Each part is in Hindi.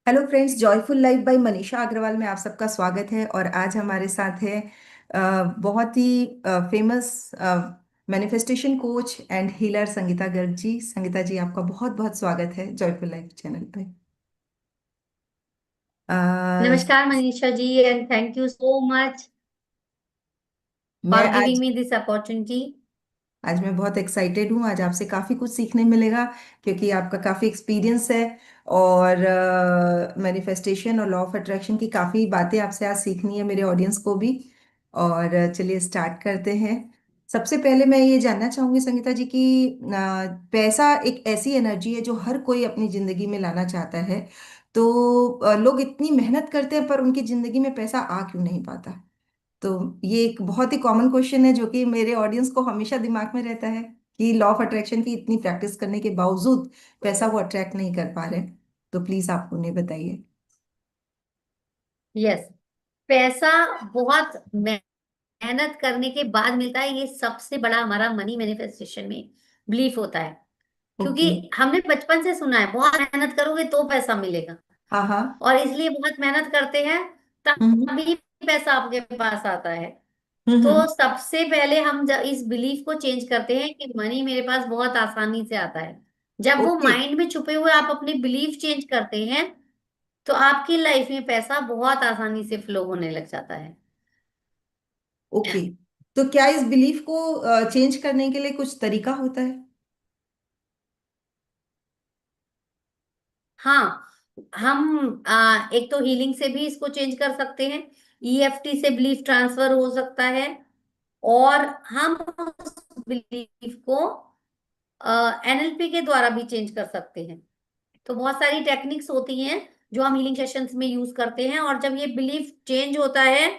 Hello friends, joyful life by Manisha Agarwal में आप सबका स्वागत है। और आज हमारे साथ है बहुत ही famous manifestation coach and healer Sangeeta Garg ji. Sangeeta ji, आपका बहुत बहुत स्वागत है जॉयफुल लाइफ चैनल पे। अ, नमस्कार Manisha ji and thank you so much ma'am for giving आज मी दिस अपॉर्चुनिटी। आज मैं बहुत एक्साइटेड हूँ। आज आपसे काफ़ी कुछ सीखने मिलेगा क्योंकि आपका काफ़ी एक्सपीरियंस है। और मैनिफेस्टेशन और लॉ ऑफ अट्रैक्शन की काफ़ी बातें आपसे आज सीखनी है, मेरे ऑडियंस को भी। और चलिए स्टार्ट करते हैं। सबसे पहले मैं ये जानना चाहूँगी संगीता जी कि पैसा एक ऐसी एनर्जी है जो हर कोई अपनी ज़िंदगी में लाना चाहता है। तो लोग इतनी मेहनत करते हैं पर उनकी ज़िंदगी में पैसा आ क्यों नहीं पाता? तो ये एक बहुत ही कॉमन क्वेश्चन है जो कि मेरे ऑडियंस को हमेशा दिमाग में रहता है कि लॉ ऑफ अट्रैक्शन की इतनी प्रैक्टिस करने के बावजूद पैसा वो अट्रैक्ट नहीं कर पा रहे। तो प्लीज आप उन्हें बताइए। यस, पैसा बहुत मेहनत करने के बाद मिलता है, ये सबसे बड़ा हमारा मनी मैनिफेस्टेशन में बिलीफ होता है। क्योंकि ओके। हमने बचपन से सुना है बहुत मेहनत करोगे तो पैसा मिलेगा, हाँ हाँ। और इसलिए बहुत मेहनत करते हैं हम्म तभी पैसा आपके पास आता है। तो हम्म। सबसे पहले हम जब इस बिलीफ को चेंज करते हैं कि मनी मेरे पास बहुत आसानी से आता है, जब वो ओके माइंड में छुपे हुए आप अपने बिलीफ चेंज करते हैं तो आपकी लाइफ में पैसा बहुत आसानी से फ्लो होने लग जाता है। ओके। तो क्या इस बिलीफ को चेंज करने के लिए कुछ तरीका होता है? हाँ, हम एक तो हीलिंग से भी इसको चेंज कर सकते हैं, ईएफटी से बिलीफ ट्रांसफर हो सकता है, और हम उस बिलीफ को एनएलपी के द्वारा भी चेंज कर सकते हैं। तो बहुत सारी टेक्निक्स होती हैं जो हम हीलिंग सेशंस में यूज करते हैं, और जब ये बिलीफ चेंज होता है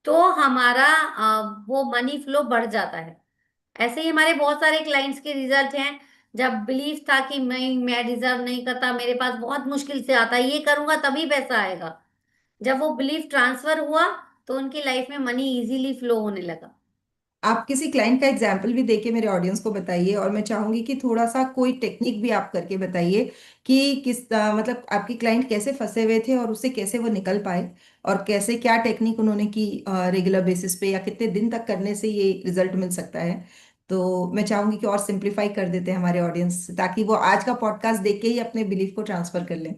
तो हमारा वो मनी फ्लो बढ़ जाता है। ऐसे ही हमारे बहुत सारे क्लाइंट्स के रिजल्ट हैं, जब बिलीफ था कि मैं डिजर्व नहीं करता, मेरे पास बहुत मुश्किल से आता है, ये करूंगा तभी पैसा आएगा, जब वो बिलीफ ट्रांसफर हुआ तो उनकी लाइफ में मनी इजीली फ्लो होने लगा। आप किसी क्लाइंट का एग्जाम्पल भी देके मेरे ऑडियंस को बताइए। और मैं चाहूंगी कि थोड़ा सा कोई टेक्निक भी आप करके बताइए कि मतलब आपकी क्लाइंट कैसे फंसे हुए थे और उससे कैसे वो निकल पाए, और कैसे क्या टेक्निक उन्होंने की रेगुलर बेसिस पे, या कितने दिन तक करने से ये रिजल्ट मिल सकता है। तो मैं चाहूंगी कि और सिंप्लीफाई कर देते हैं हमारे ऑडियंस, ताकि वो आज का पॉडकास्ट देख के ही अपने बिलीफ को ट्रांसफर कर लें।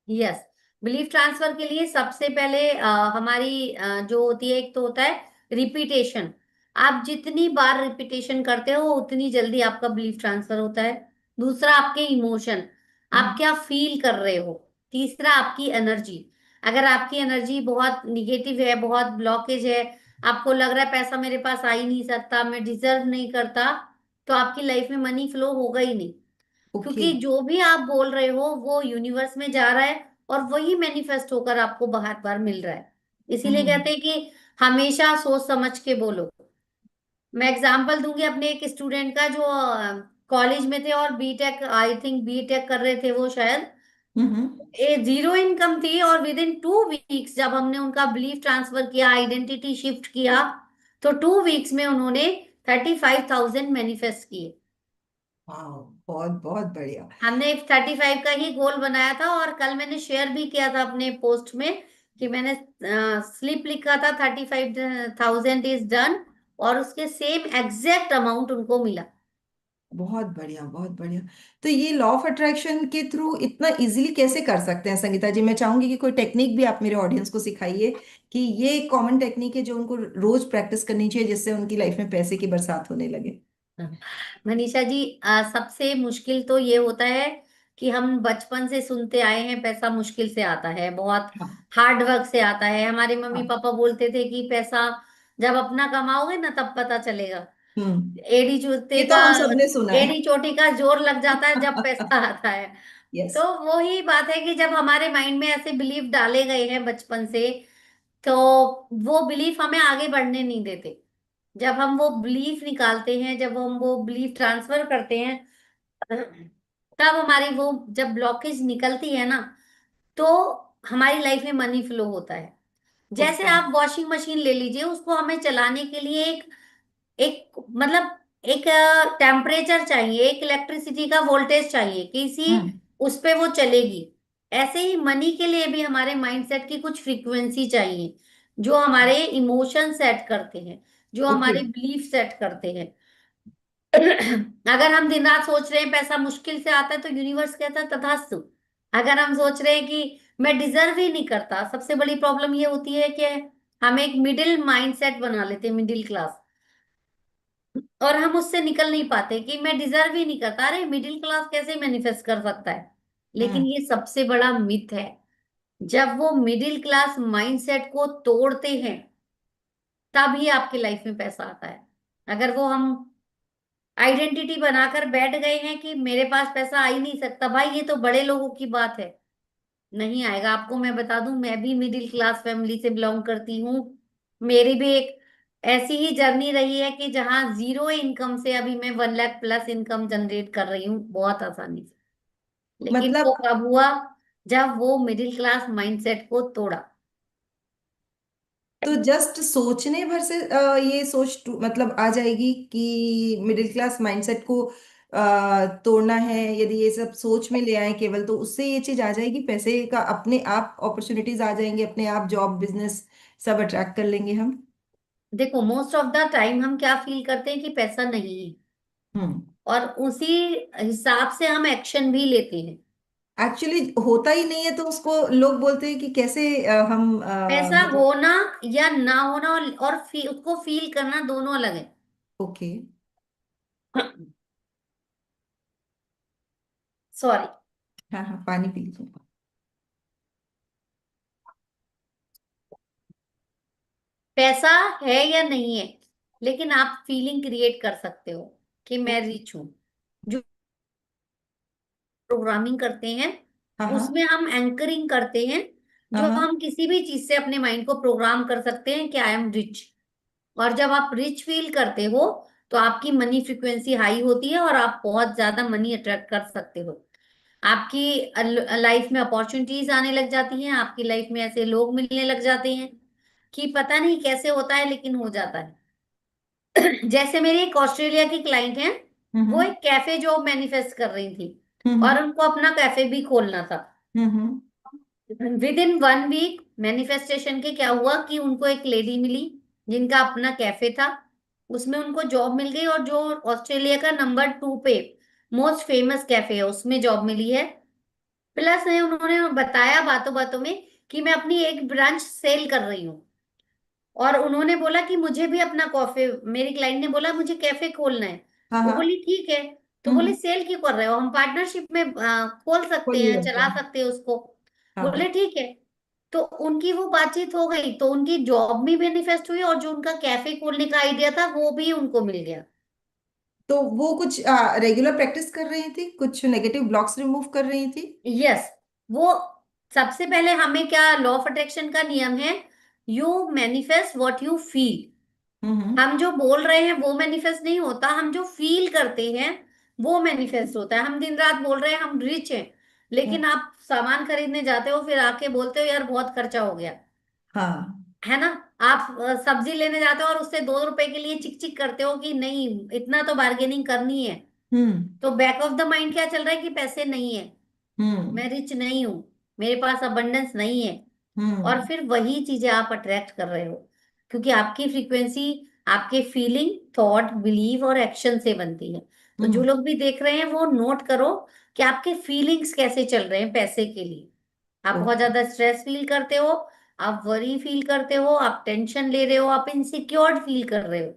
यस, बिलीफ ट्रांसफर के लिए सबसे पहले हमारी जो होती है, एक तो होता है रिपीटेशन। आप जितनी बार रिपीटेशन करते हो उतनी जल्दी आपका बिलीफ ट्रांसफर होता है। दूसरा, आपके इमोशन, आप हम्म। क्या फील कर रहे हो। तीसरा, आपकी एनर्जी। अगर आपकी एनर्जी बहुत निगेटिव है, बहुत ब्लॉकेज है, आपको लग रहा है पैसा मेरे पास आ ही नहीं सकता, मैं डिजर्व नहीं करता, तो आपकी लाइफ में मनी फ्लो होगा ही नहीं। ओके। क्योंकि जो भी आप बोल रहे हो वो यूनिवर्स में जा रहा है, और वही मैनिफेस्ट होकर आपको बार बार मिल रहा है। इसीलिए हम्म कहते हैं कि हमेशा सोच समझ के बोलो। मैं एग्जांपल दूंगी अपने एक स्टूडेंट का, जो कॉलेज में थे और बीटेक, आई थिंक बीटेक कर रहे थे वो शायद। हम्म। ए जीरो इनकम थी, और विद इन 2 वीक्स जब हमने उनका बिलीफ ट्रांसफर किया, आइडेंटिटी शिफ्ट किया, तो 2 वीक्स में उन्होंने 35,000 मैनिफेस्ट किए। वाह, बहुत बहुत बढ़िया। हमने 35 का ही गोल बनाया था, और कल मैंने शेयर भी किया था अपने पोस्ट में कि मैंने स्लिप लिखा था 35,000 इज डन, और उसके सेम एग्जैक्ट अमाउंट उनको मिला। बहुत बढ़िया, बहुत बढ़िया। तो ये लॉ ऑफ अट्रैक्शन के थ्रू इतना इजीली कैसे कर सकते हैं संगीता जी? मैं चाहूंगी कि कोई टेक्निक भी आप मेरे ऑडियंस को सिखाइए कि ये कॉमन टेक्निक है जो उनको रोज प्रैक्टिस करनी चाहिए, जिससे उनकी लाइफ में पैसे की बरसात होने लगे। मनीषा जी, सबसे मुश्किल तो ये होता है कि हम बचपन से सुनते आए हैं पैसा मुश्किल से आता है, बहुत हाँ हार्ड वर्क से आता है। हमारे मम्मी हाँ। पापा बोलते थे कि पैसा जब अपना कमाओगे ना तब पता चलेगा। एड़ी चोटी ये तो का हम सबने सुना है। एड़ी चोटी का जोर लग जाता है जब पैसा आता है। यस। तो वही बात है कि जब हमारे माइंड में ऐसे बिलीफ डाले गए हैं बचपन से, तो वो बिलीफ हमें आगे बढ़ने नहीं देते। जब हम वो बिलीफ निकालते हैं, जब हम वो बिलीफ ट्रांसफर करते हैं, तब हमारी वो जब ब्लॉकेज निकलती है ना, तो हमारी लाइफ में मनी फ्लो होता है। जैसे ओके। आप वॉशिंग मशीन ले लीजिए, उसको हमें चलाने के लिए एक एक मतलब एक टेम्परेचर चाहिए, एक इलेक्ट्रिसिटी का वोल्टेज चाहिए, किसी हम्म। उस पे वो चलेगी। ऐसे ही मनी के लिए भी हमारे माइंडसेट की कुछ फ्रीक्वेंसी चाहिए, जो हमारे इमोशन सेट करते हैं, जो ओके। हमारे बिलीफ सेट करते हैं। अगर हम दिन रात सोच रहे हैं पैसा मुश्किल से आता है, तो यूनिवर्स कहता है तथास्तु। अगर हम सोच रहे हैं कि मैं डिजर्व ही नहीं करता, सबसे बड़ी प्रॉब्लम ये होती है कि हम एक मिडिल माइंडसेट बना लेते हैं, मिडिल क्लास, और हम उससे निकल नहीं पाते कि मैं डिजर्व ही नहीं करता। अरे मिडिल क्लास कैसे मैनिफेस्ट कर सकता है? लेकिन हम्म। ये सबसे बड़ा मिथ है। जब वो मिडिल क्लास माइंडसेट को तोड़ते हैं, तभी आपकी लाइफ में पैसा आता है। अगर वो हम आइडेंटिटी बनाकर बैठ गए हैं कि मेरे पास पैसा आ ही नहीं सकता, भाई ये तो बड़े लोगों की बात है, नहीं आएगा। आपको मैं बता दूं, मैं भी मिडिल क्लास फैमिली से बिलोंग करती हूँ। मेरी भी एक ऐसी ही जर्नी रही है कि जहां जीरो इनकम से अभी मैं 1 लाख प्लस इनकम जनरेट कर रही हूँ बहुत आसानी से। लेकिन मतलब वो कब हुआ? जब वो मिडिल क्लास माइंडसेट को तोड़ा। तो जस्ट सोचने भर से ये सोच मतलब आ जाएगी कि मिडिल क्लास माइंडसेट को तोड़ना है, यदि ये सब सोच में ले आए केवल, तो उससे ये चीज आ जाएगी, पैसे का अपने आप अपॉर्चुनिटीज आ जाएंगे, अपने आप जॉब बिजनेस सब अट्रैक्ट कर लेंगे हम। देखो, मोस्ट ऑफ द टाइम हम क्या फील करते हैं कि पैसा नहीं है, हम्म। और उसी हिसाब से हम एक्शन भी लेते हैं। एक्चुअली होता ही नहीं है, तो उसको लोग बोलते हैं कि कैसे हम पैसा मतलब। होना या ना होना और उसको फील करना दोनों अलग है। ओके। सॉरी। हाँ हाँ, पानी पी लीजिए। पैसा है या नहीं है, लेकिन आप फीलिंग क्रिएट कर सकते हो कि मैं ओके। रिच हूं। जो प्रोग्रामिंग करते हैं, हाँ हाँ। उसमें हम एंकरिंग करते हैं, हाँ जो हाँ। हम किसी भी चीज से अपने माइंड को प्रोग्राम कर सकते हैं कि आई एम रिच। और जब आप रिच फील करते हो, तो आपकी मनी फ्रीक्वेंसी हाई होती है और आप बहुत ज्यादा मनी अट्रैक्ट कर सकते हो। आपकी लाइफ में अपॉर्चुनिटीज आने लग जाती हैं, आपकी लाइफ में ऐसे लोग मिलने लग जाते हैं कि पता नहीं कैसे होता है, लेकिन हो जाता है। जैसे मेरी एक ऑस्ट्रेलिया की क्लाइंट है, वो हम्म। एक कैफे जॉब मैनिफेस्ट कर रही थी, हम्म। और उनको अपना कैफे भी खोलना था। हम्म। विद इन 1 वीक मैनिफेस्टेशन के क्या हुआ कि उनको एक लेडी मिली, जिनका अपना कैफे था। उसमें उनको जॉब मिल गई, और जो ऑस्ट्रेलिया का नंबर 2 पे मोस्ट फेमस कैफे है, उसमें जॉब मिली है। प्लस है, उन्होंने बताया बातों बातों में कि मैं अपनी एक ब्रांच सेल कर रही हूँ। और उन्होंने बोला कि मुझे भी अपना कॉफे, मेरी क्लाइंट ने बोला मुझे कैफे खोलना है। हाँ वो हाँ। बोली ठीक है। तो बोले हम्म। सेल क्यों कर रहे हो, हम पार्टनरशिप में खोल सकते खोलिए हैं, अपना। चला सकते हैं उसको। हाँ। बोले ठीक है। तो उनकी वो बातचीत हो गई, तो उनकी जॉब भी बेनिफेस्ट हुई, और जो उनका कैफे खोलने का आइडिया था वो भी उनको मिल गया। तो वो कुछ रेगुलर प्रैक्टिस कर रही थी, कुछ नेगेटिव ब्लॉक्स रिमूव कर रही थी। यस। वो सबसे पहले हमें क्या, लॉ ऑफ अट्रैक्शन का नियम है, you manifest what you feel. Hmm. हम जो बोल रहे हैं वो मैनिफेस्ट नहीं होता, हम जो फील करते हैं वो मैनिफेस्ट होता है। हम दिन रात बोल रहे हैं हम रिच हैं, हम्म। लेकिन आप सामान खरीदने जाते हो, फिर आके बोलते हो यार बहुत खर्चा हो गया, हाँ। है ना। आप सब्जी लेने जाते हो और उससे 2 रुपए के लिए चिक चिक करते हो कि नहीं, इतना तो बार्गेनिंग करनी है। हम्म। तो बैक ऑफ द माइंड क्या चल रहा है कि पैसे नहीं है, हम्म। मैं रिच नहीं हूं, मेरे पास अबंडेंस नहीं है। और हम्म। फिर वही चीजें आप अट्रैक्ट कर रहे हो, क्योंकि आपकी फ्रीक्वेंसी आपके फीलिंग, थॉट, बिलीव और एक्शन से बनती है। तो जो हम्म। लोग भी देख रहे हैं वो नोट करो कि आपके फीलिंग्स कैसे चल रहे हैं पैसे के लिए। आप बहुत ओके। ज्यादा स्ट्रेस फील करते हो, आप वरी फील करते हो, आप टेंशन ले रहे हो, आप इनसिक्योर फील कर रहे हो।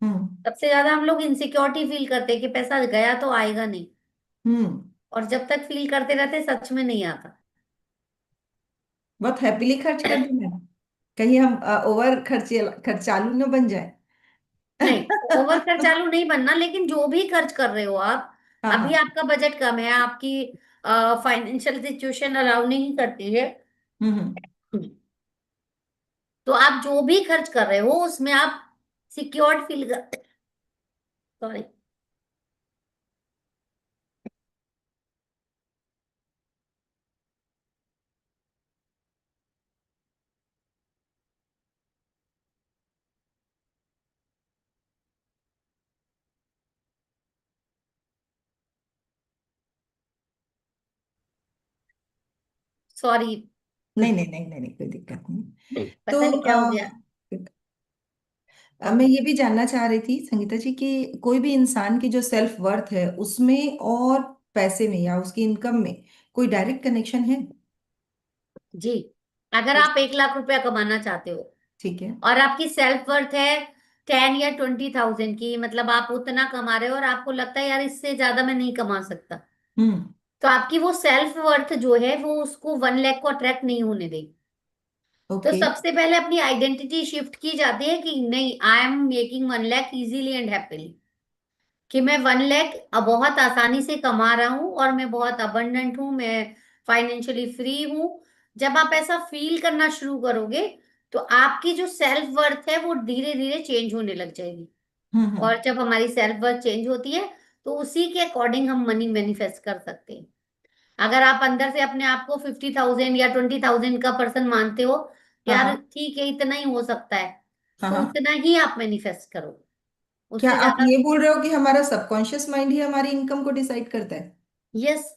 हम्म। सबसे ज्यादा हम लोग इनसिक्योरिटी फील करते हैं कि पैसा गया तो आएगा नहीं, हम्म। और जब तक फील करते रहते सच में नहीं आता। बहुत हैप्पीली खर्च कर दूं मैं, कहीं हम ओवर खर्चालू न बन जाए। नहीं, ओवर खर्चालू नहीं बनना, लेकिन जो भी खर्च कर रहे हो आप, हाँ अभी हाँ। आपका बजट कम है, आपकी फाइनेंशियल सिचुएशन अलाउ नहीं करती है, हम्म। तो आप जो भी खर्च कर रहे हो उसमें आप सिक्योर्ड फील कर, सॉरी। सॉरी। नहीं नहीं नहीं नहीं नहीं, कोई दिक्कत नहीं। तो पता नहीं क्या हो गया। मैं ओके। ये भी जानना चाह रही थी संगीता जी कि कोई भी इंसान की जो सेल्फ वर्थ है उसमें और पैसे में या उसकी इनकम में कोई डायरेक्ट कनेक्शन है? जी, अगर कैसे? आप 1 लाख रुपया कमाना चाहते हो ठीक है। और आपकी सेल्फ वर्थ है 10 या 20 थाउजेंड की, मतलब आप उतना कमा रहे हो और आपको लगता है यार इससे ज्यादा मैं नहीं कमा सकता, हम्म। तो आपकी वो सेल्फ वर्थ जो है वो उसको 1 लाख को अट्रैक्ट नहीं होने देगी। तो ओके। सबसे पहले अपनी आइडेंटिटी शिफ्ट की जाती है कि नहीं, I am making 1 lakh easily and happily, कि मैं 1 लाख बहुत आसानी से कमा रहा हूँ और मैं बहुत अबंडेंट हूँ, मैं फाइनेंशियली फ्री हूँ। जब आप ऐसा फील करना शुरू करोगे तो आपकी जो सेल्फ वर्थ है वो धीरे धीरे चेंज होने लग जाएगी। हम्म। और जब हमारी सेल्फ वर्थ चेंज होती है तो उसी के अकॉर्डिंग हम मनी मैनिफेस्ट कर सकते हैं। अगर आप अंदर से अपने आप को 50 थाउजेंड या 20 थाउजेंड का पर्सन मानते हो, हाँ यार हाँ। ठीक है इतना ही हो सकता है, हाँ तो हाँ। उतना ही आप मैनिफेस्ट करो, क्या उससे आप ज्यादा। ये बोल रहे हो कि हमारा सबकॉन्शियस माइंड ही हमारी इनकम को डिसाइड करता है? यस,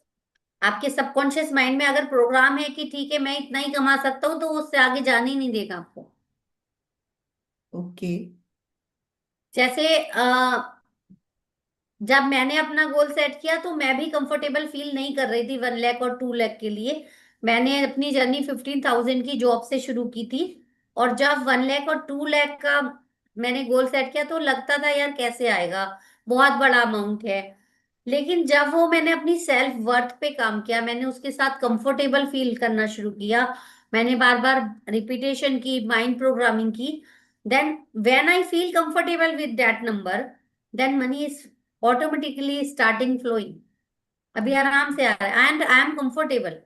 आपके सबकॉन्शियस माइंड में अगर प्रोग्राम है कि ठीक है मैं इतना ही कमा सकता हूँ, तो वो उससे आगे जाने ही नहीं देगा आपको। ओके। जैसे जब मैंने अपना गोल सेट किया तो मैं भी कंफर्टेबल फील नहीं कर रही थी 1 लाख और 2 लाख के लिए। मैंने अपनी जर्नी 15 थाउजेंड की जॉब से शुरू की थी, और जब 1 लाख और 2 लाख का मैंने गोल सेट किया तो लगता था यार कैसे आएगा, बहुत बड़ा अमाउंट है। लेकिन जब वो मैंने अपनी सेल्फ वर्थ पे काम किया, मैंने उसके साथ कंफर्टेबल फील करना शुरू किया, मैंने बार बार रिपीटेशन की, माइंड प्रोग्रामिंग की, then when I feel comfortable with that number, then money is automatically starting flowing. अभी आराम से आ रहा है एंड आई एम कंफर्टेबल।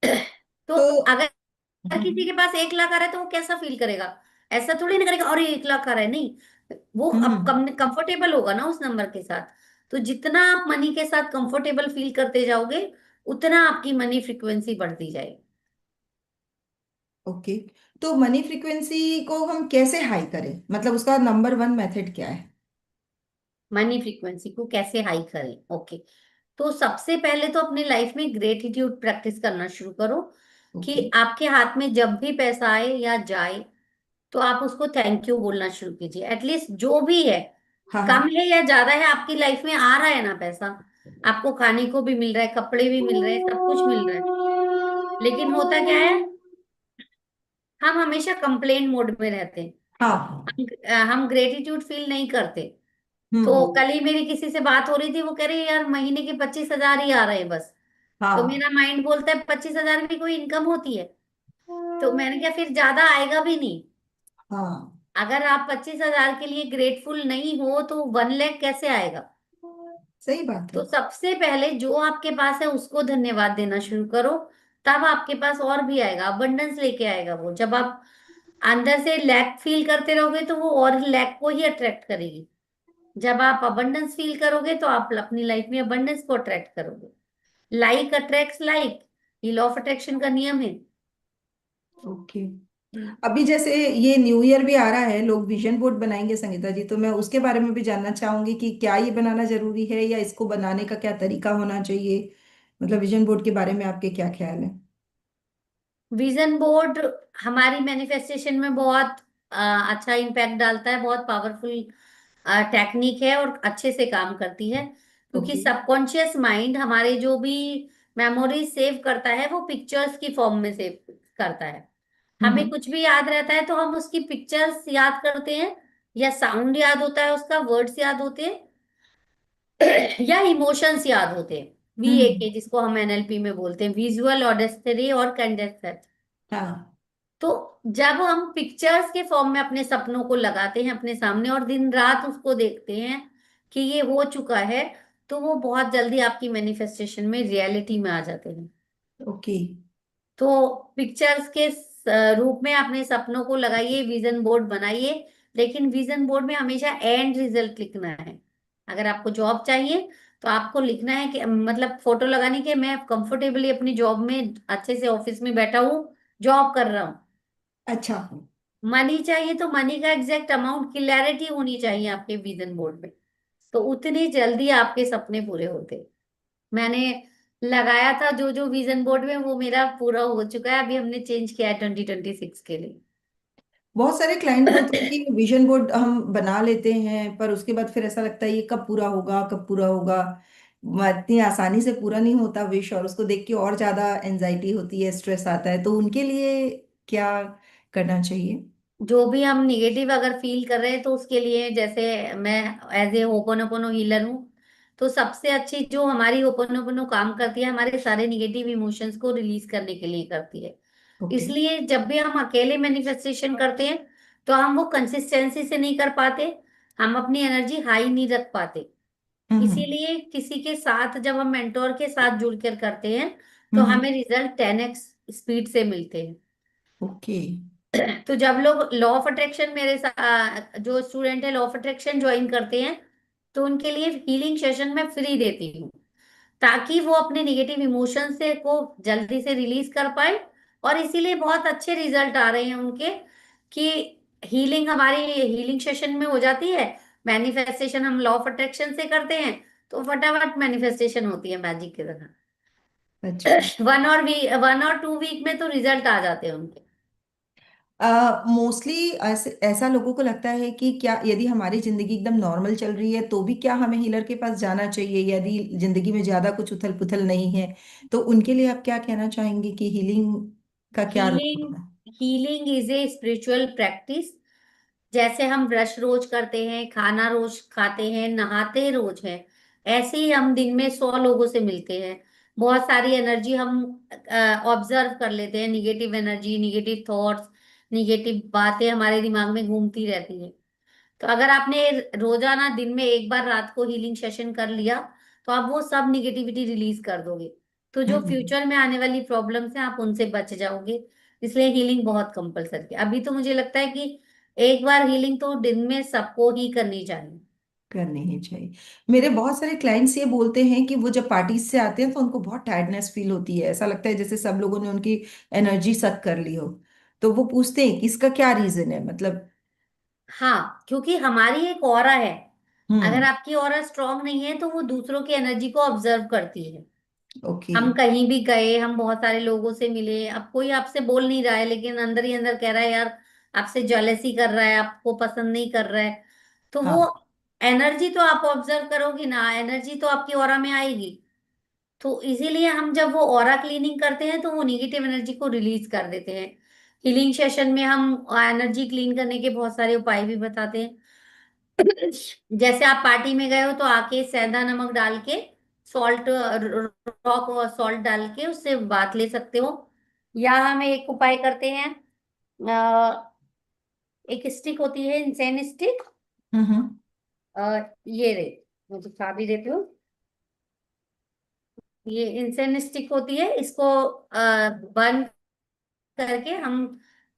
तो तो अगर किसी हम्म के पास 1 लाख आ रहा है तो वो कैसा फील करेगा? ऐसा थोड़ी ना करेगा और 1 लाख आ रहा है, नहीं, वो अब हम्म। कंफर्टेबल होगा ना उस नंबर के साथ। तो जितना आप मनी के साथ कंफर्टेबल फील करते जाओगे, उतना आपकी मनी फ्रीक्वेंसी बढ़ती जाएगी। ओके। तो मनी फ्रीक्वेंसी को हम कैसे हाई करें, मतलब उसका नंबर वन मेथड क्या है? मनी फ्रीक्वेंसी को कैसे हाई करें? ओके, तो सबसे पहले तो अपनी लाइफ में ग्रेटिट्यूड प्रैक्टिस करना शुरू करो, ओके। कि आपके हाथ में जब भी पैसा आए या जाए तो आप उसको थैंक यू बोलना शुरू कीजिए। एटलीस्ट जो भी है, हाँ कम हाँ। है या ज्यादा है, आपकी लाइफ में आ रहा है ना पैसा, आपको खाने को भी मिल रहा है, कपड़े भी मिल रहे हैं, सब कुछ मिल रहा है। लेकिन होता क्या है, हम हमेशा कंप्लेन मोड में रहते हैं, हाँ। हम ग्रेटिट्यूड फील नहीं करते। तो हम्म। कल ही मेरी किसी से बात हो रही थी, वो कह रही है यार महीने के 25 हजार ही आ रहे हैं बस। तो हाँ मेरा माइंड बोलता है 25 हजार भी कोई इनकम होती है? तो मैंने कहा फिर ज्यादा आएगा भी नहीं। हाँ। अगर आप 25 हजार के लिए ग्रेटफुल नहीं हो तो 1 लाख कैसे आएगा? सही बात है। तो सबसे पहले जो आपके पास है उसको धन्यवाद देना शुरू करो, तब आपके पास और भी आएगा, अबंडेंस लेके आएगा वो। जब आप अंदर से लैक फील करते रहोगे तो वो और लैक को ही अट्रैक्ट करेगी। जब आप अबंडेंस फील करोगे तो आप अपनी लाइफ में अबंडेंस को अट्रैक्ट करोगे। लाइक अट्रैक्ट्स लाइक, ये लॉ ऑफ अट्रैक्शन का नियम है। ओके। अभी जैसे ये न्यू ईयर भी आ रहा है, लोग विजन बोर्ड बनाएंगे संगीता जी, तो मैं उसके बारे में भी जानना चाहूंगी कि क्या ये बनाना जरूरी है या इसको बनाने का क्या तरीका होना चाहिए, मतलब विजन बोर्ड के बारे में आपके क्या ख्याल है? विजन बोर्ड हमारी मैनिफेस्टेशन में बहुत अच्छा इम्पैक्ट डालता है, बहुत पावरफुल टेक्निक है और अच्छे से काम करती है। क्योंकि ओके। सबकॉन्शियस माइंड हमारे जो भी मेमोरीज सेव करता है वो पिक्चर्स की फॉर्म में सेव करता है। हमें हम्म। कुछ भी याद रहता है तो हम उसकी पिक्चर्स याद करते हैं, या साउंड याद होता है उसका, वर्ड्स याद होते हैं, या इमोशंस याद होते हैं। VAK, हम्म। जिसको हम NLP में बोलते हैं, विजुअल ऑडेस्टरी और कंडेंसर। हाँ। तो जब हम पिक्चर्स के फॉर्म में अपने सपनों को लगाते हैं अपने सामने और दिन रात उसको देखते हैं कि ये हो चुका है, तो वो बहुत जल्दी आपकी मैनिफेस्टेशन में रियलिटी में आ जाते हैं। ओके। तो पिक्चर्स के रूप में अपने सपनों को लगाइए, विजन बोर्ड बनाइए। लेकिन विजन बोर्ड में हमेशा एंड रिजल्ट लिखना है। अगर आपको जॉब चाहिए तो आपको लिखना है कि मतलब फोटो लगाने के, मैं कंफर्टेबली अपनी जॉब में अच्छे से ऑफिस में बैठा हूँ, जॉब कर रहा हूँ। अच्छा। मनी चाहिए तो मनी का एग्जैक्ट अमाउंट, क्लैरिटी होनी चाहिए आपके विजन बोर्ड में, तो उतनी जल्दी आपके सपने पूरे होते। मैंने लगाया था जो जो विजन बोर्ड में, वो मेरा पूरा हो चुका है। अभी हमने चेंज किया है 2026 के लिए। बहुत सारे क्लाइंट बोलते हैं कि विजन बोर्ड हम बना लेते हैं, पर उसके बाद फिर ऐसा लगता है ये कब पूरा होगा, कब पूरा होगा। इतनी आसानी से पूरा नहीं होता विश, और उसको देख के और ज्यादा एंजाइटी होती है, स्ट्रेस आता है। तो उनके लिए क्या करना चाहिए? जो भी हम निगेटिव अगर फील कर रहे हैं, तो उसके लिए, जैसे मैं एज ए होपोनोपोनो हीलर हूँ, तो सबसे अच्छी जो हमारी होपोनोपोनो काम करती है, हमारे सारे निगेटिव इमोशंस को रिलीज करने के लिए करती है। ओके। इसलिए जब भी हम अकेले मैनिफेस्टेशन करते हैं, तो हम वो कंसिस्टेंसी से नहीं कर पाते, हम अपनी एनर्जी हाई नहीं रख पाते। हम्म। इसीलिए किसी के साथ, जब हम मेंटोर के साथ जुड़कर करते हैं, तो हम्म। हमें रिजल्ट 10x स्पीड से मिलते हैं। ओके। तो जब लोग लॉ ऑफ अट्रैक्शन मेरे साथ, जो स्टूडेंट है लॉ ऑफ अट्रैक्शन ज्वाइन करते हैं, तो उनके लिए हीलिंग सेशन मैं फ्री देती हूँ, ताकि वो अपने निगेटिव इमोशन से को जल्दी से रिलीज कर पाए। और इसीलिए बहुत अच्छे रिजल्ट आ रहे हैं उनके, कि हीलिंग हमारी हीलिंग सेशन में हो जाती है। मैनिफेस्टेशन हम लॉ ऑफ अट्रैक्शन से करते हैं, तो फटाफट मैनिफेस्टेशन होती है मैजिक की तरह। सच में। 1 और 2 वीक में तो रिजल्ट आ जाते हैं उनके। मोस्टली ऐसा लोगों को लगता है कि क्या यदि हमारी जिंदगी एकदम नॉर्मल चल रही है तो भी क्या हमें हीलर के पास जाना चाहिए, यदि जिंदगी में ज्यादा कुछ उथल पुथल नहीं है? तो उनके लिए आप क्या कहना चाहेंगे कि हीलिंग का क्या रोल हीलिंग होता है? Healing is a spiritual practice. जैसे हम ब्रश रोज करते हैं, खाना रोज खाते हैं, नहाते रोज हैं, ऐसे ही हम दिन में 100 लोगों से मिलते हैं। बहुत सारी एनर्जी हम ऑब्जर्व कर लेते हैं, negative energy, negative thoughts, negative बातें हमारे दिमाग में घूमती रहती है। तो अगर आपने रोजाना दिन में एक बार रात को हीलिंग सेशन कर लिया, तो आप वो सब निगेटिविटी रिलीज कर दोगे। तो जो हम्म। फ्यूचर में आने वाली प्रॉब्लम्स हैं, आप उनसे बच जाओगे। इसलिए हीलिंग बहुत कंपलसरी है। अभी तो मुझे लगता है कि एक बार हीलिंग तो दिन में सबको ही करनी चाहिए। करनी ही चाहिए। मेरे बहुत सारे क्लाइंट्स ये बोलते हैं कि वो जब पार्टीज से आते हैं तो उनको बहुत टायर्डनेस फील होती है, ऐसा लगता है जैसे सब लोगों ने उनकी एनर्जी सक कर ली हो। तो वो पूछते हैं कि इसका क्या रीजन है, मतलब। हाँ, क्योंकि हमारी एक ऑरा है। अगर हम्म। आपकी ऑरा स्ट्रांग नहीं है, तो वो दूसरों की एनर्जी को ऑब्जर्व करती है। ओके। हम कहीं भी गए, हम बहुत सारे लोगों से मिले, अब कोई आपसे बोल नहीं रहा है, लेकिन अंदर ही अंदर कह रहा है यार, आपसे जेलेसी कर रहा है, आपको पसंद नहीं कर रहा है, तो वो हाँ। एनर्जी तो आप ऑब्जर्व करोगी ना, एनर्जी तो आपकी ऑरा में आएगी। तो इसीलिए हम जब वो ऑरा क्लीनिंग करते हैं, तो वो निगेटिव एनर्जी को रिलीज कर देते हैं। हीलिंग सेशन में हम एनर्जी क्लीन करने के बहुत सारे उपाय भी बताते हैं। जैसे आप पार्टी में गए हो, तो आके सेंधा नमक डाल के, सॉल्ट, रॉक और सॉल्ट डाल के उससे बात ले सकते हो। या हम एक उपाय करते हैं, एक स्टिक होती है, इंसेन स्टिक। हम्म। ये रे, मुझे चाबी देती हूँ। ये इंसेन स्टिक होती है, इसको बंद करके हम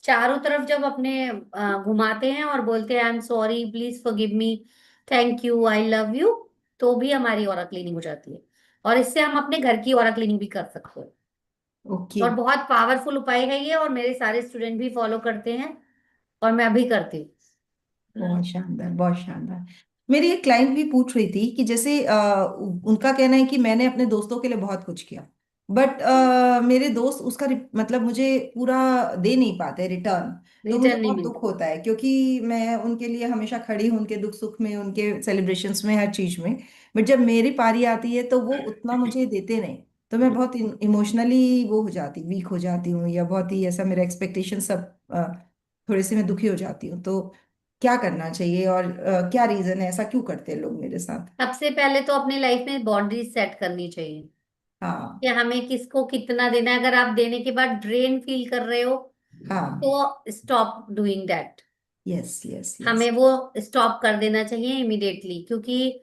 चारों तरफ जब अपने घुमाते हैं और बोलते हैं I am sorry, please forgive me, thank you, I love you, तो भी हमारी ऑरा क्लीनिंग हो जाती है। और इससे हम अपने घर की ऑरा क्लीनिंग भी कर सकते हैं। ओके। और बहुत पावरफुल उपाय है ये, और मेरे सारे स्टूडेंट भी फॉलो करते हैं, और मैं भी करती हूँ। बहुत शानदार, बहुत शानदार। मेरी एक क्लाइंट भी पूछ रही थी कि जैसे उनका कहना है कि मैंने अपने दोस्तों के लिए बहुत कुछ किया, बट मेरे दोस्त उसका मतलब मुझे पूरा दे नहीं पाते रिटर्न। तो मुझे रिटर्न नहीं बहुत दुख मिलता। होता है, क्योंकि मैं उनके लिए हमेशा खड़ी हूँ, उनके दुख सुख में, उनके सेलिब्रेशंस में, हर चीज में। बट जब मेरी पारी आती है तो वो उतना मुझे देते नहीं। तो मैं बहुत इमोशनली वो हो जाती, वीक हो जाती हूँ, या बहुत ही ऐसा मेरा एक्सपेक्टेशन सब थोड़ी सी मैं दुखी हो जाती हूँ। तो क्या करना चाहिए, और क्या रीजन है, ऐसा क्यों करते हैं लोग मेरे साथ? सबसे पहले तो अपनी लाइफ में बाउंड्रीज सेट करनी चाहिए, हाँ। कि हमें किसको कितना देना है। अगर आप देने के बाद ड्रेन फील कर रहे हो, हाँ। तो stop doing that. Yes, yes, yes. हमें वो स्टॉप कर देना चाहिए इमिडिएटली, क्योंकि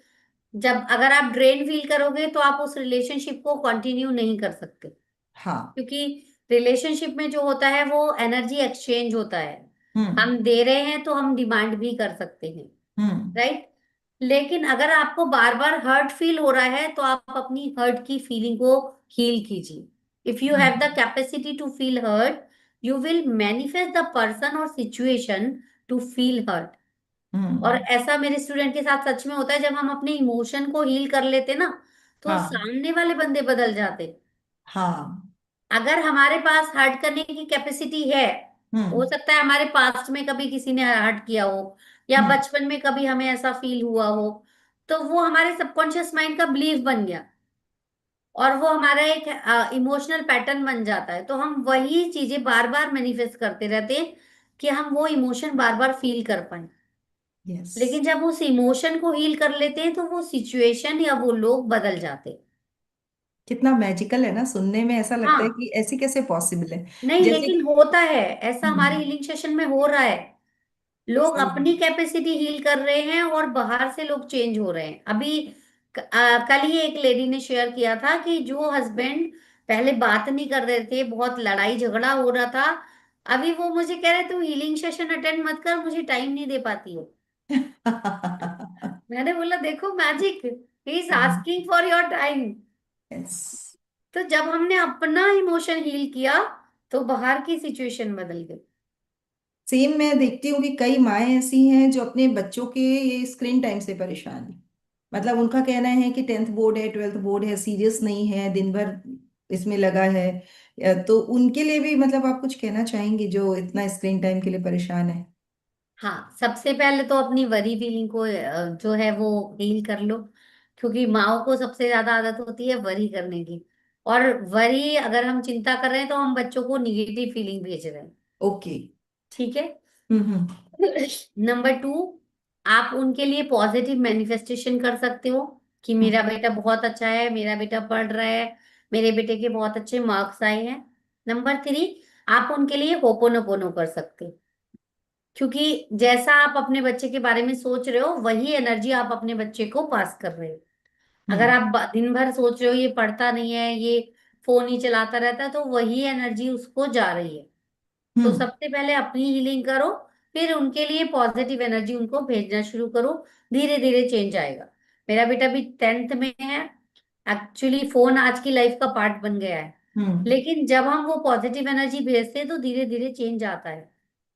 जब अगर आप ड्रेन फील करोगे, तो आप उस रिलेशनशिप को कंटिन्यू नहीं कर सकते। हाँ। क्योंकि रिलेशनशिप में जो होता है, वो एनर्जी एक्सचेंज होता है। हम्म। हम दे रहे हैं, तो हम डिमांड भी कर सकते हैं, हम्म। राइट। लेकिन अगर आपको बार बार हर्ट फील हो रहा है, तो आप अपनी हर्ट की फीलिंग को हील कीजिए। If you have the hmm. Capacity to feel hurt, you will manifest the person और सिचुएशन टू फील हर्ट। और हम्म। ऐसा मेरे स्टूडेंट के साथ सच में होता है, जब हम अपने इमोशन को हील कर लेते ना, तो हाँ। सामने वाले बंदे बदल जाते। हाँ। अगर हमारे पास हर्ट करने की कैपेसिटी है, हो हम्म। सकता है हमारे पास्ट में कभी किसी ने हर्ट किया हो, या हम्म। बचपन में कभी हमें ऐसा फील हुआ हो, तो वो हमारे सबकॉन्शियस माइंड का बिलीफ बन गया, और वो हमारा एक इमोशनल पैटर्न बन जाता है। तो हम वही चीजें बार बार मैनिफेस्ट करते रहते हैं कि हम वो इमोशन बार बार फील कर पाए। यस। लेकिन जब उस इमोशन को हील कर लेते हैं तो वो सिचुएशन या वो लोग बदल जाते हैं। कितना मैजिकल है ना, सुनने में ऐसा लगता है हाँ, कि ऐसे कैसे पॉसिबल है। नहीं जैसे लेकिन होता है, ऐसा हमारे हम्म। हीलिंग सेशन में हो रहा है। लोग सही अपनी कैपेसिटी हील कर रहे हैं और बाहर से लोग चेंज हो रहे हैं। अभी कल ही एक लेडी ने शेयर किया था कि जो हस्बैंड पहले बात नहीं कर रहे थे, बहुत लड़ाई झगड़ा हो रहा था, अभी वो मुझे कह रहे तू हीलिंग सेशन अटेंड मत कर, मुझे टाइम नहीं दे पाती हो। मैंने बोला देखो magic, he is asking for your time. Yes. तो जब हमने अपना इमोशन हील किया तो बाहर की सिचुएशन बदल गई। सेम मैं देखती हूँ कि कई माएँ ऐसी हैं जो अपने बच्चों के ये स्क्रीन टाइम से परेशान है। मतलब उनका कहना है कि 10th बोर्ड है, 12th बोर्ड है, सीरियस नहीं है, दिन भर इसमें लगा है। तो उनके लिए भी मतलब आप कुछ कहना चाहेंगे जो इतना स्क्रीन टाइम के लिए परेशान है? हाँ, सबसे पहले तो अपनी वरी फीलिंग को जो है वो हील कर लो। क्योंकि माओ को सबसे ज्यादा आदत होती है वरी करने की। और वरी अगर हम चिंता कर रहे हैं तो हम बच्चों को निगेटिव फीलिंग भेज रहे हैं। ओके। ठीक है। हम्म। नंबर टू, आप उनके लिए पॉजिटिव मैनिफेस्टेशन कर सकते हो कि मेरा हम्म। बेटा बहुत अच्छा है, मेरा बेटा पढ़ रहा है, मेरे बेटे के बहुत अच्छे मार्क्स आए हैं। नंबर थ्री, आप उनके लिए होपोनोपोनो कर सकते हो। क्योंकि जैसा आप अपने बच्चे के बारे में सोच रहे हो वही एनर्जी आप अपने बच्चे को पास कर रहे हो। अगर हम्म। आप दिन भर सोच रहे हो ये पढ़ता नहीं है, ये फोन ही चलाता रहता है, तो वही एनर्जी उसको जा रही है। तो हम्म। सबसे पहले अपनी हीलिंग करो, फिर उनके लिए पॉजिटिव एनर्जी उनको भेजना शुरू करो। धीरे धीरे चेंज आएगा। मेरा बेटा भी 10th में है। एक्चुअली फोन आज की लाइफ का पार्ट बन गया है। हम्म। लेकिन जब हम वो पॉजिटिव एनर्जी भेजते हैं तो धीरे धीरे चेंज आता है।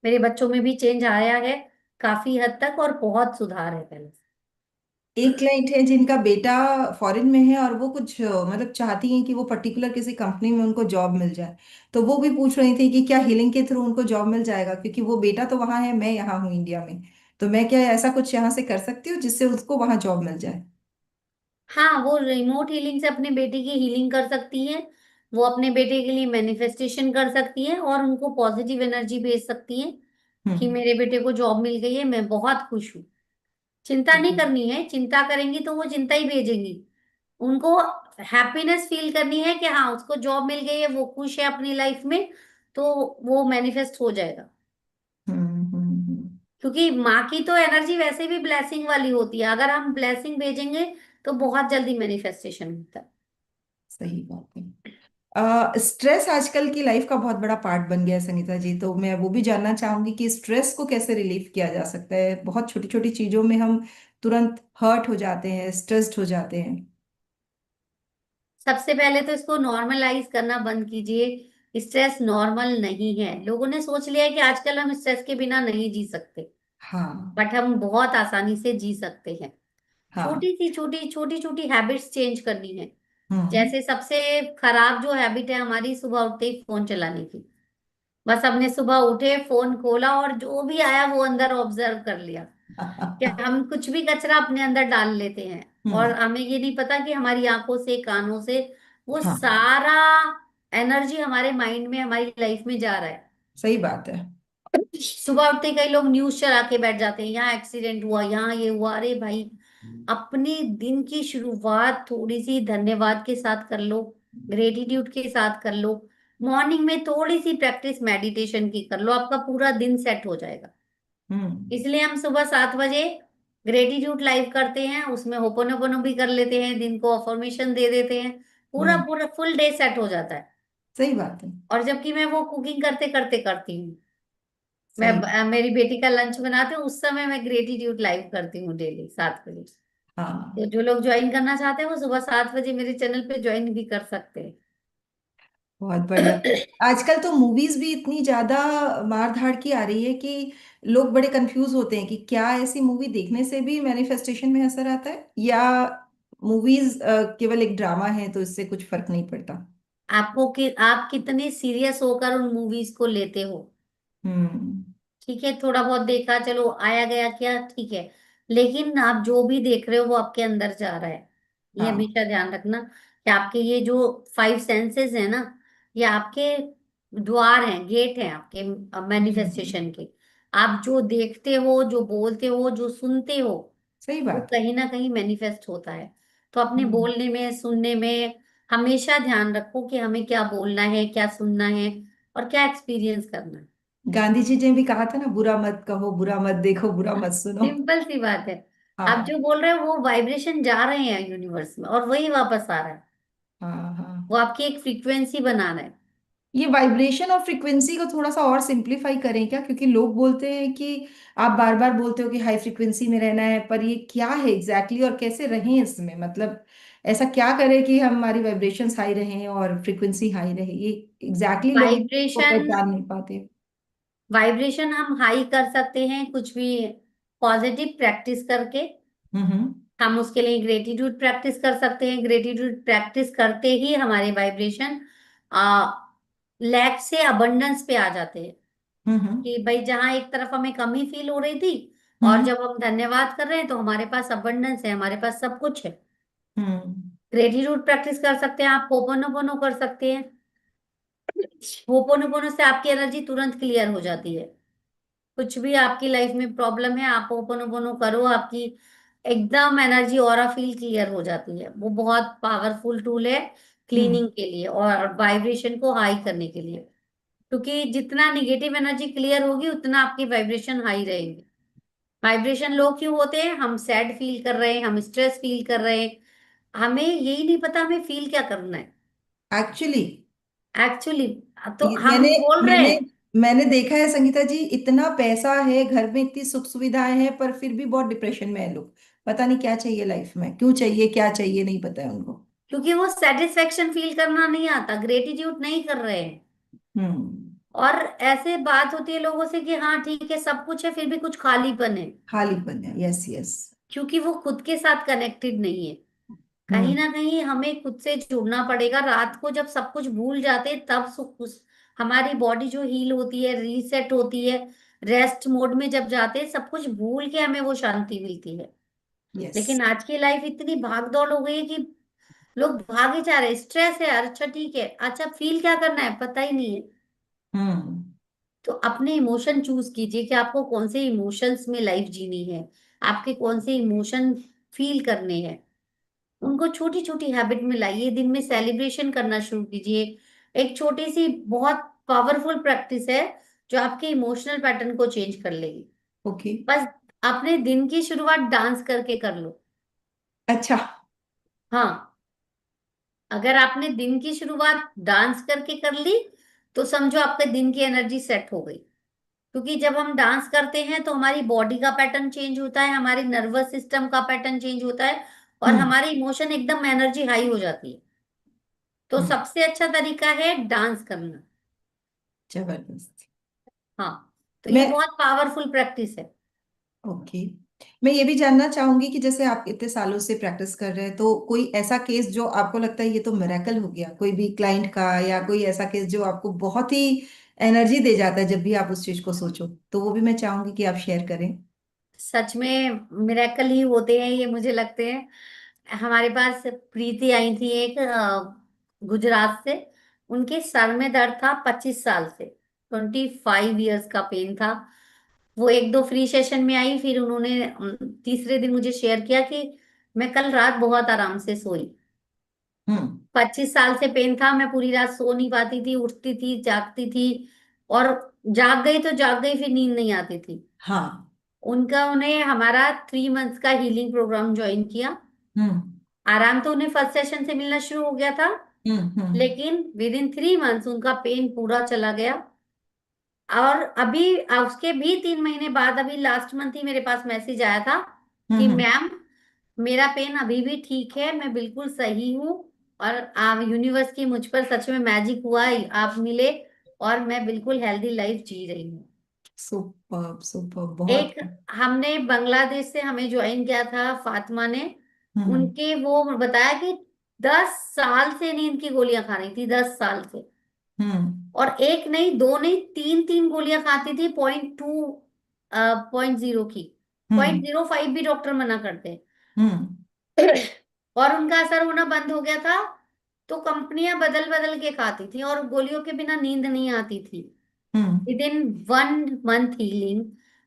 मेरे बच्चों में भी चेंज आया है काफी हद तक, और बहुत सुधार है पहले से। एक क्लाइंट है जिनका बेटा फॉरेन में है और वो कुछ मतलब चाहती हैं कि वो पर्टिकुलर किसी कंपनी में उनको जॉब मिल जाए। तो वो भी पूछ रही थी कि क्या हीलिंग के थ्रू उनको जॉब मिल जाएगा, क्योंकि वो बेटा तो वहां है, मैं यहाँ हूँ इंडिया में। तो मैं क्या ऐसा कुछ यहाँ से कर सकती हूँ जिससे उसको वहां जॉब मिल जाए? हाँ, वो रिमोट हीलिंग से अपने बेटे की हीलिंग कर सकती है। वो अपने बेटे के लिए मैनिफेस्टेशन कर सकती है और उनको पॉजिटिव एनर्जी भेज सकती है कि हम्म। मेरे बेटे को जॉब मिल गई है, मैं बहुत खुश हूँ। चिंता नहीं हम्म। करनी है, चिंता करेंगी तो वो चिंता ही भेजेंगी। उनको हैप्पीनेस फील करनी है कि हाँ उसको जॉब मिल गई है, वो खुश है अपनी लाइफ में। तो वो मैनिफेस्ट हो जाएगा। हम्म। क्योंकि माँ की तो एनर्जी वैसे भी ब्लेसिंग वाली होती है, अगर हम ब्लेसिंग भेजेंगे तो बहुत जल्दी मैनिफेस्टेशन होता है। सही बात है। स्ट्रेस आजकल की लाइफ का बहुत बड़ा पार्ट बन गया है संगीता जी, तो मैं वो भी जानना चाहूंगी कि स्ट्रेस को कैसे रिलीव किया जा सकता है। बहुत छोटी छोटी चीजों में हम तुरंत हर्ट हो जाते हैं, स्ट्रेस्ड हो जाते हैं। सबसे पहले तो इसको नॉर्मलाइज करना बंद कीजिए। स्ट्रेस नॉर्मल नहीं है। लोगों ने सोच लिया है कि आजकल हम स्ट्रेस के बिना नहीं जी सकते, हाँ। बट हम बहुत आसानी से जी सकते हैं। हाँ। छोटी छोटी हैबिट्स चेंज करनी है। हम्म। जैसे सबसे खराब जो हैबिट है हमारी, सुबह उठते ही फोन चलाने की। बस हमने सुबह उठे, फोन खोला और जो भी आया वो अंदर ऑब्जर्व कर लिया। कि हम कुछ भी कचरा अपने अंदर डाल लेते हैं, और हम्म। हमें ये नहीं पता कि हमारी आंखों से, कानों से वो हाँ। सारा एनर्जी हमारे माइंड में, हमारी लाइफ में जा रहा है। सही बात है। सुबह उठते कई लोग न्यूज चला के बैठ जाते हैं, यहाँ एक्सीडेंट हुआ, यहाँ ये हुआ। अरे भाई, अपने दिन की शुरुआत थोड़ी सी धन्यवाद के साथ कर लो, ग्रेटिट्यूड के साथ कर लो। मॉर्निंग में थोड़ी सी प्रैक्टिस मेडिटेशन की कर लो, आपका पूरा दिन सेट हो जाएगा। हम्म। इसलिए हम सुबह 7 बजे ग्रेटिट्यूड लाइव करते हैं, उसमें होपोनोपोनो भी कर लेते हैं, दिन को अफर्मेशन दे देते हैं। पूरा हम्म। पूरा फुल डे सेट हो जाता है। सही बात है। और जबकि मैं वो कुकिंग करते करते करती हूँ। मैं सही। मेरी बेटी का लंच बनाती हूँ, उस समय मैं ग्रेटिट्यूड लाइव करती हूँ डेली 7 बजे। तो हाँ। जो लोग ज्वाइन करना चाहते हैं वो सुबह 7 बजे मेरे चैनल पे ज्वाइन भी कर सकते बहुत बढ़िया। हैं। आजकल तो मूवीज भी इतनी ज्यादा मार धाड़ की आ रही है कि लोग बड़े कंफ्यूज होते हैं कि क्या ऐसी मूवी देखने से भी मैनिफेस्टेशन में असर आता है, या मूवीज केवल एक ड्रामा है, तो इससे कुछ फर्क नहीं पड़ता। आपको कि आप कितने सीरियस होकर उन मूवीज को लेते हो। हम्म। ठीक है, थोड़ा बहुत देखा, चलो आया गया क्या, ठीक है। लेकिन आप जो भी देख रहे हो वो आपके अंदर जा रहा है। ये हाँ। हमेशा ध्यान रखना कि आपके ये जो फाइव सेंसेस है ना, ये आपके द्वार हैं, गेट हैं आपके हम्म। मैनिफेस्टेशन के। आप जो देखते हो, जो बोलते हो, जो सुनते हो, सही वो बात है। कहीं ना कहीं मैनिफेस्ट होता है। तो अपने हम्म। बोलने में, सुनने में हमेशा ध्यान रखो कि हमें क्या बोलना है, क्या सुनना है, और क्या एक्सपीरियंस करना है। गांधी जी ने भी कहा था ना, बुरा मत कहो, बुरा मत देखो, बुरा मत सुनो। सिंपल सी बात है। आप हाँ जो बोल रहे हो वो वाइब्रेशन जा रहे हैं यूनिवर्स में, और वही वापस आ रहा है। हाँ हाँ। वो आपकी एक फ्रीक्वेंसी बना रहा है। ये वाइब्रेशन और फ्रीक्वेंसी को थोड़ा सा और सिंप्लीफाई करें क्या? क्योंकि लोग बोलते हैं कि आप बार बार बोलते हो कि हाई फ्रीक्वेंसी में रहना है, पर ये क्या है एग्जैक्टली exactly, और कैसे रहें इसमें? मतलब ऐसा क्या करें कि हमारी वाइब्रेशंस हाई रहें और फ्रीक्वेंसी हाई रहे? ये एग्जैक्टली लोग को वाइब्रेशन पहचान नहीं पाते। वाइब्रेशन हम हाई कर सकते हैं कुछ भी पॉजिटिव प्रैक्टिस करके। हम्म। हम उसके लिए ग्रेटिट्यूड प्रैक्टिस कर सकते हैं। ग्रेटिट्यूड प्रैक्टिस करते ही हमारे वाइब्रेशन आ लैक से अबंडेंस पे आ जाते हैं। हम्म। कि भाई जहां एक तरफ हमें कमी फील हो रही थी, और हम्म। जब हम धन्यवाद कर रहे हैं तो हमारे पास अबंडेंस है, हमारे पास सब कुछ है। हम्म। ग्रेटिट्यूड प्रैक्टिस कर सकते हैं, आप होपोनोपोनो कर सकते हैं। होपोनोपोनो से आपकी एनर्जी तुरंत क्लियर हो जाती है। कुछ भी आपकी लाइफ में प्रॉब्लम है, आप होपोनोपोनो करो, आपकी एकदम एनर्जी ऑरा फील क्लियर हो जाती है। वो बहुत पावरफुल टूल है हम्म। क्लीनिंग के लिए और वाइब्रेशन को हाई करने के लिए। क्योंकि जितना निगेटिव एनर्जी क्लियर होगी उतना आपकी वाइब्रेशन हाई रहेगी। वाइब्रेशन लो क्यों होते हैं? हम सैड फील कर रहे हैं, हम स्ट्रेस फील कर रहे हैं, हमें यही नहीं पता हमें फील क्या करना है एक्चुअली एक्चुअली। तो हम मैंने बोल रहे मैंने हैं। मैंने देखा है संगीता जी, इतना पैसा है घर में, इतनी सुख सुविधाएं हैं, पर फिर भी बहुत डिप्रेशन में है लोग। पता नहीं क्या चाहिए लाइफ में, क्यों चाहिए, क्या चाहिए, नहीं पता है उनको। क्योंकि वो सेटिस्फेक्शन फील करना नहीं आता, ग्रेटिट्यूड नहीं कर रहे हैं। हम्म। और ऐसे बात होती है लोगों से कि हाँ ठीक है, सब कुछ है, फिर भी कुछ खालीपन है। खालीपन है, यस यस। क्योंकि वो खुद के साथ कनेक्टेड नहीं है। कहीं हम्म। ना कहीं हमें खुद से जुड़ना पड़ेगा। रात को जब सब कुछ भूल जाते हैं तब हमारी बॉडी जो हील होती है, रीसेट होती है, रेस्ट मोड में जब जाते हैं, सब कुछ भूल के हमें वो शांति मिलती है। यस। लेकिन आज की लाइफ इतनी भाग दौड़ हो गई है कि लोग भागे जा रहे हैं। स्ट्रेस है, अच्छा ठीक है, अच्छा फील क्या करना है पता ही नहीं है। हम्म। तो अपने इमोशन चूज कीजिए कि आपको कौन से इमोशंस में लाइफ जीनी है, आपके कौन से इमोशन फील करने हैं। उनको छोटी छोटी हैबिट में लाइए। दिन में सेलिब्रेशन करना शुरू कीजिए। एक छोटी सी बहुत पावरफुल प्रैक्टिस है जो आपके इमोशनल पैटर्न को चेंज कर लेगी। ओके। बस अपने दिन की शुरुआत डांस करके कर लो। अच्छा। हाँ, अगर आपने दिन की शुरुआत डांस करके कर ली तो समझो आपके दिन की एनर्जी सेट हो गई। क्योंकि जब हम डांस करते हैं तो हमारी बॉडी का पैटर्न चेंज होता है, हमारी नर्वस सिस्टम का पैटर्न चेंज होता है, और हम्म। हमारी इमोशन एकदम एनर्जी हाई हो जाती है। तो हम्म। सबसे अच्छा तरीका है डांस करना। जबरदस्त। हाँ, तो ये मैं बहुत पावरफुल प्रैक्टिस है। ओके, मैं ये भी जानना चाहूंगी कि जैसे आप इतने सालों से प्रैक्टिस कर रहे हैं, तो कोई ऐसा केस जो आपको लगता है ये तो मिरेकल हो गया, कोई भी क्लाइंट का, या कोई ऐसा केस जो आपको बहुत ही एनर्जी दे जाता है जब भी आप उस चीज को सोचो, तो वो भी मैं चाहूंगी कि आप शेयर करें। सच में मिरेकल ही होते हैं ये, मुझे लगते हैं। हमारे पास प्रीति आई थी एक गुजरात से। उनके सर में दर्द था 25 साल से। 25 ईयर्स का पेन था। वो एक दो फ्री सेशन में आई, फिर उन्होंने तीसरे दिन मुझे शेयर किया कि मैं कल रात बहुत आराम से सोई। हम्म। 25 साल से पेन था, मैं पूरी रात सो नहीं पाती थी, उठती थी जागती थी, और जाग गई तो जाग गई, फिर नींद नहीं आती थी। हाँ। उनका उन्हें हमारा 3 मंथ्स का हीलिंग प्रोग्राम ज्वाइन किया। हम्म। आराम तो उन्हें फर्स्ट सेशन से मिलना शुरू हो गया था, हम्म। लेकिन विद इन 3 मंथ्स उनका पेन पूरा चला गया। और अभी उसके भी 3 महीने बाद, अभी लास्ट मंथ ही मेरे पास मैसेज आया था कि हम्म। मैम मेरा पेन अभी भी ठीक है, मैं बिल्कुल सही हूँ, और आप यूनिवर्स की मुझ पर सच में मैजिक हुआ, आप मिले, और मैं बिल्कुल हेल्दी लाइफ जी रही हूँ। सुपर सुपर, बहुत। एक हमने बांग्लादेश से हमें ज्वाइन किया था फातिमा ने। हम्म। उनके वो बताया कि 10 साल से नींद की गोलियां खा रही थी, 10 साल से। हम्म। और एक नहीं, दो नहीं, तीन तीन गोलियां खाती थी, 0.2, 0 की। हम्म। 0.05 भी डॉक्टर मना करते हैं। हम्म। और उनका असर होना बंद हो गया था। तो कंपनियां बदल बदल के खाती थी और गोलियों के बिना नींद नहीं आती थी। हम्म। विद इन 1 मंथ हीलिंग,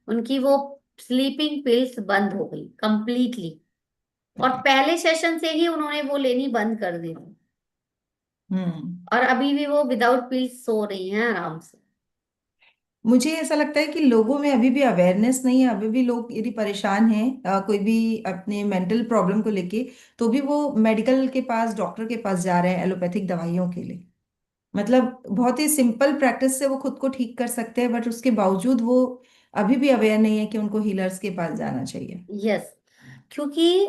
उनकी वो स्लीपिंग पिल्स बंद हो गई कंप्लीटली। और पहले सेशन से ही उन्होंने वो लेनी बंद कर दी थी। हम्म। और अभी भी वो विदाउट पिल्स सो रही हैं आराम से। मुझे ऐसा लगता है कि लोगों में अभी भी अवेयरनेस नहीं है। अभी भी लोग यदि परेशान हैं कोई भी अपने मेंटल प्रॉब्लम को लेके, तो भी वो मेडिकल के पास, डॉक्टर के पास जा रहे हैं एलोपैथिक दवाइयों के लिए। मतलब बहुत ही सिंपल प्रैक्टिस से वो खुद को ठीक कर सकते हैं, बट उसके बावजूद वो अभी भी अवेयर नहीं है कि उनको हीलर्स के पास जाना चाहिए। यस। क्योंकि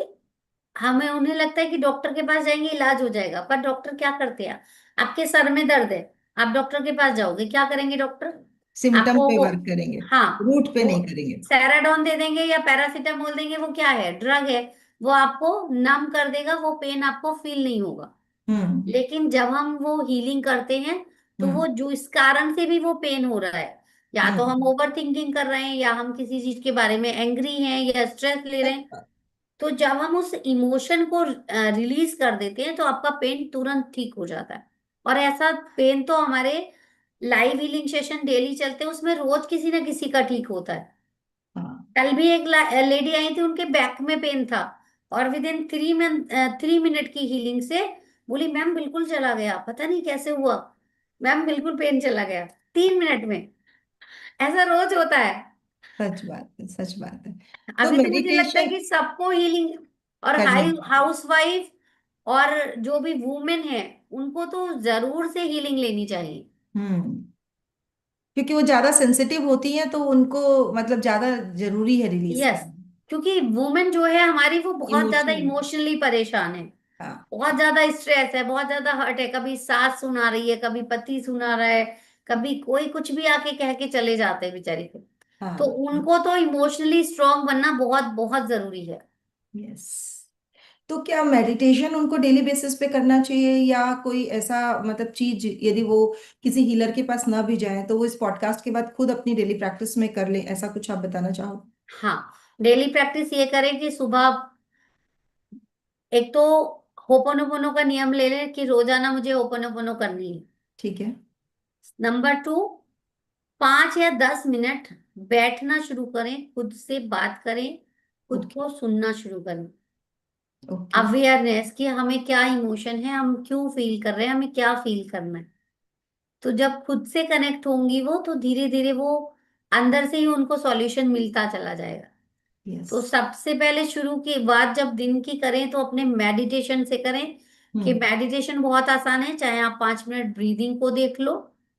हमें उन्हें लगता है कि डॉक्टर के पास जाएंगे इलाज हो जाएगा, पर डॉक्टर क्या करते हैं? आपके सर में दर्द है, आप डॉक्टर के पास जाओगे, क्या करेंगे डॉक्टर? सिम्टम आपको पे वो, वर्क करेंगे, हाँ, रूट पे वो नहीं करेंगे। सेराडोन दे देंगे या पैरासीटामोल देंगे। वो क्या है? ड्रग है। वो आपको नम कर देगा, वो पेन आपको फील नहीं होगा। हम्म। लेकिन जब हम वो हीलिंग करते हैं, तो हम्म। वो जो इस कारण से भी वो पेन हो रहा है, या तो हम हम्म। ओवर थिंकिंग कर रहे हैं, या हम किसी चीज के बारे में एंग्री हैं, या स्ट्रेस ले रहे सच हैं। बात। तो जब हम उस इमोशन को रिलीज कर देते हैं, तो आपका पेन तुरंत ठीक हो जाता है। और ऐसा पेन तो हमारे लाइव हीलिंग सेशन डेली चलते हैं, उसमें रोज किसी ना किसी का ठीक होता है। हाँ। कल भी एक लेडी आई थी, उनके बैक में पेन था। और विद इन 3 मिनट की हीलिंग से बोली, मैम बिल्कुल चला गया, पता नहीं कैसे हुआ, मैम बिल्कुल पेन चला गया 3 मिनट में। ऐसा रोज होता है। सच बात है, सच बात है। तो अभी तो मुझे लगता है मेडिटेशन कि सबको हीलिंग, और करनी हाई चाहिए। हाउस वाइफ और जो भी वुमेन है, उनको तो जरूर से हीलिंग लेनी चाहिए। हम्म। क्योंकि वो ज्यादा सेंसिटिव होती हैं, तो उनको मतलब ज्यादा जरूरी है रिलीज यस। करना। क्योंकि वुमेन जो है हमारी, वो बहुत ज्यादा इमोशनल। इमोशनली परेशान है। हाँ। बहुत ज्यादा स्ट्रेस है, बहुत ज्यादा हर्ट है। कभी सास सुना रही है, कभी पति सुना रहा है, कभी कोई कुछ भी आके कह के चले जाते हैं बेचारे को। तो हाँ। उनको तो इमोशनली स्ट्रांग बनना बहुत बहुत जरूरी है। यस। तो क्या मेडिटेशन उनको डेली बेसिस पे करना चाहिए, या कोई ऐसा मतलब चीज, यदि वो किसी हीलर के पास ना भी जाए तो वो इस पॉडकास्ट के बाद खुद अपनी डेली प्रैक्टिस में कर ले, ऐसा कुछ आप बताना चाहो? हाँ, डेली प्रैक्टिस ये करें कि सुबह एक तो होपोनोपोनो का नियम ले लें कि रोजाना मुझे होपोनोपोनो करनी है। ठीक है। नंबर 2, 5 या 10 मिनट बैठना शुरू करें, खुद से बात करें, खुद ओके। को सुनना शुरू करें। ओके। अवेयरनेस कि हमें क्या इमोशन है, हम क्यों फील कर रहे हैं, हमें क्या फील करना है। तो जब खुद से कनेक्ट होंगी वो, तो धीरे धीरे वो अंदर से ही उनको सॉल्यूशन मिलता चला जाएगा। यस। तो सबसे पहले शुरू की बात जब दिन की करें, तो अपने मेडिटेशन से करें। कि हम्म। मेडिटेशन बहुत आसान है, चाहे आप 5 मिनट ब्रीदिंग को देख लो,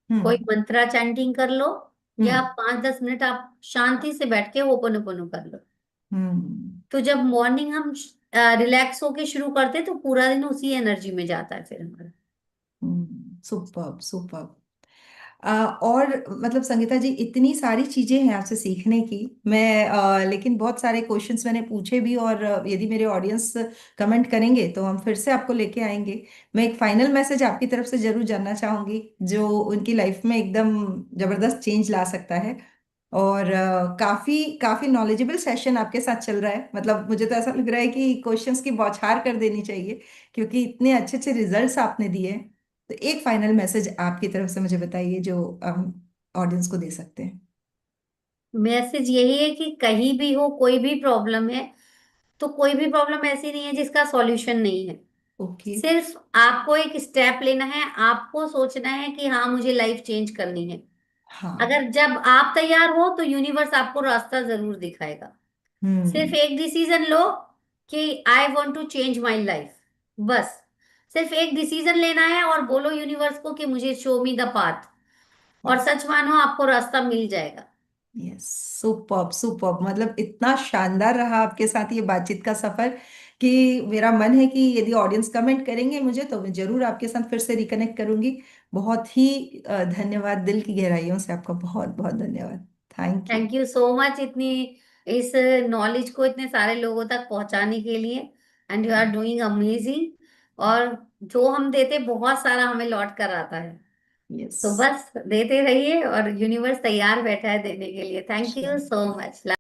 कोई हम्म। मंत्रा चैंटिंग कर लो, या हम्म। 5-10 मिनट आप शांति से बैठ के होपनोपोनो कर लो। हम्म। तो जब मॉर्निंग हम रिलैक्स होके शुरू करते हैं, तो पूरा दिन उसी एनर्जी में जाता है फिर हमारा। Superb, superb. और मतलब संगीता जी, इतनी सारी चीजें हैं आपसे सीखने की। मैं लेकिन बहुत सारे क्वेश्चंस मैंने पूछे भी, और यदि मेरे ऑडियंस कमेंट करेंगे तो हम फिर से आपको लेके आएंगे। मैं एक फाइनल मैसेज आपकी तरफ से जरूर जानना चाहूंगी, जो उनकी लाइफ में एकदम जबरदस्त चेंज ला सकता है। और काफी काफी नॉलेजेबल सेशन आपके साथ चल रहा है। मतलब मुझे तो ऐसा लग रहा है कि क्वेश्चंस की बौछार कर देनी चाहिए, क्योंकि इतने अच्छे अच्छे रिजल्ट्स आपने दिए हैं। तो एक फाइनल मैसेज आपकी तरफ से मुझे बताइए, जो हम ऑडियंस को दे सकते हैं। मैसेज यही है कि कहीं भी हो, कोई भी प्रॉब्लम है, तो कोई भी प्रॉब्लम ऐसी नहीं है जिसका सॉल्यूशन नहीं है। ओके। सिर्फ आपको एक स्टेप लेना है, आपको सोचना है कि हाँ, मुझे लाइफ चेंज करनी है। हाँ। अगर जब आप तैयार हो, तो यूनिवर्स आपको रास्ता जरूर दिखाएगा। सिर्फ हम्म। एक डिसीजन लो कि I want to change my life. बस सिर्फ एक डिसीजन लेना है और बोलो यूनिवर्स को कि मुझे शो मी द पाथ। और यस। सच मानो, आपको रास्ता मिल जाएगा। यस। Superb, superb. मतलब इतना शानदार रहा आपके साथ ये बातचीत का सफर, कि मेरा मन है कि यदि ऑडियंस कमेंट करेंगे मुझे, तो मैं जरूर आपके साथ फिर से रिकनेक्ट करूंगी। बहुत ही धन्यवाद, दिल की गहराइयों से आपका बहुत बहुत धन्यवाद। Thank you. Thank you so much, इतनी इस नॉलेज को इतने सारे लोगों तक पहुंचाने के लिए। And you are doing amazing. और जो हम देते बहुत सारा हमें लौट कर आता है। यस। तो बस देते रहिए, और यूनिवर्स तैयार बैठा है देने के लिए। Thank you so much.